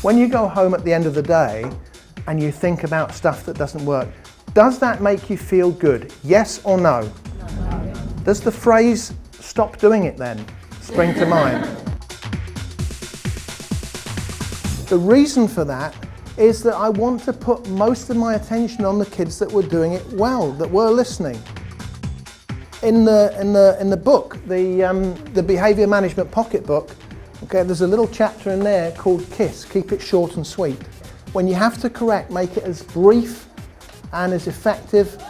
When you go home at the end of the day and you think about stuff that doesn't work, does that make you feel good? Yes or no? No. Does the phrase "stop doing it then" spring to mind? The reason for that is that I want to put most of my attention on the kids that were doing it well, that were listening. In the book, the Behaviour Management Pocket Book, okay, there's a little chapter in there called KISS, keep it short and sweet. When you have to correct, make it as brief and as effective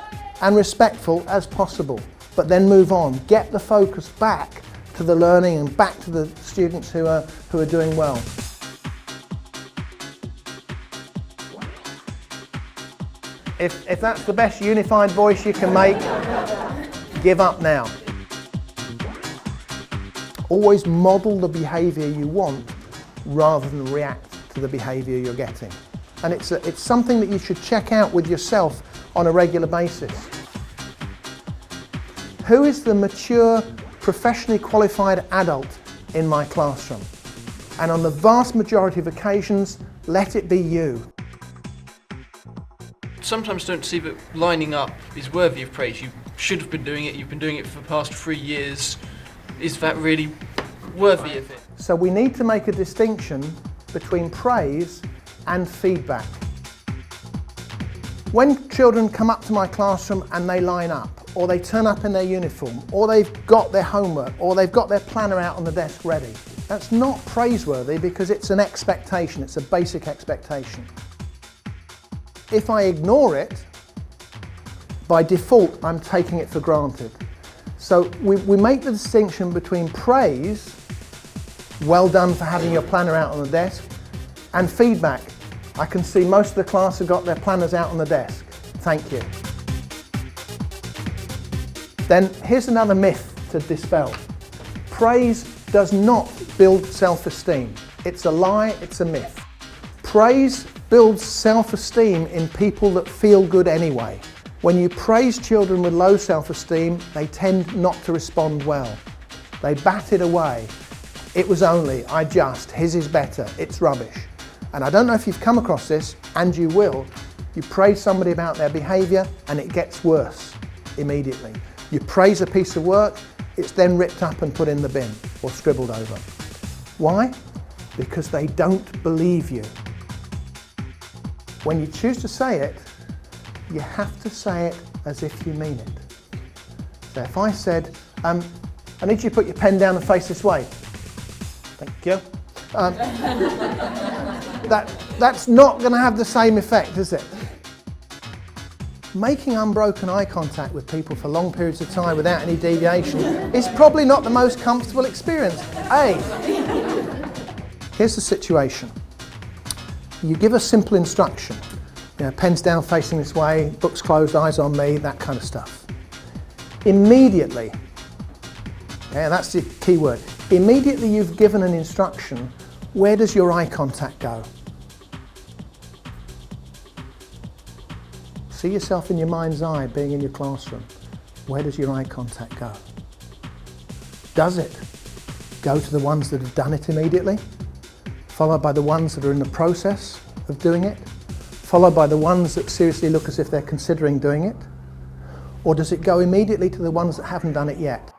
and respectful as possible, but then move on. Get the focus back to the learning and back to the students who are doing well. If that's the best unified voice you can make, give up now. Always model the behaviour you want rather than react to the behaviour you're getting. And it's something that you should check out with yourself on a regular basis. Who is the mature, professionally qualified adult in my classroom? And on the vast majority of occasions, let it be you. Sometimes don't see that lining up is worthy of praise. You should have been doing it, you've been doing it for the past 3 years. Is that really worthy of it? So we need to make a distinction between praise and feedback. When children come up to my classroom and they line up, or they turn up in their uniform, or they've got their homework, or they've got their planner out on the desk ready, that's not praiseworthy because it's an expectation, it's a basic expectation. If I ignore it, by default, I'm taking it for granted. So we make the distinction between praise, well done for having your planner out on the desk, and feedback. I can see most of the class have got their planners out on the desk. Thank you. Then here's another myth to dispel. Praise does not build self-esteem. It's a lie, it's a myth. Praise builds self-esteem in people that feel good anyway. When you praise children with low self-esteem, they tend not to respond well. They bat it away. It was only, I just, his is better, it's rubbish. And I don't know if you've come across this, and you will. You praise somebody about their behaviour and it gets worse immediately. You praise a piece of work, it's then ripped up and put in the bin or scribbled over. Why? Because they don't believe you. When you choose to say it, you have to say it as if you mean it. So if I said, I need you to put your pen down and face this way. Thank you. That's not going to have the same effect, is it? Making unbroken eye contact with people for long periods of time without any deviation is probably not the most comfortable experience. Here's the situation. You give a simple instruction. You know, pens down facing this way, books closed, eyes on me, that kind of stuff. Immediately, yeah, that's the key word. Immediately you've given an instruction, where does your eye contact go? See yourself in your mind's eye being in your classroom. Where does your eye contact go? Does it go to the ones that have done it immediately, followed by the ones that are in the process of doing it, followed by the ones that seriously look as if they're considering doing it? Or does it go immediately to the ones that haven't done it yet?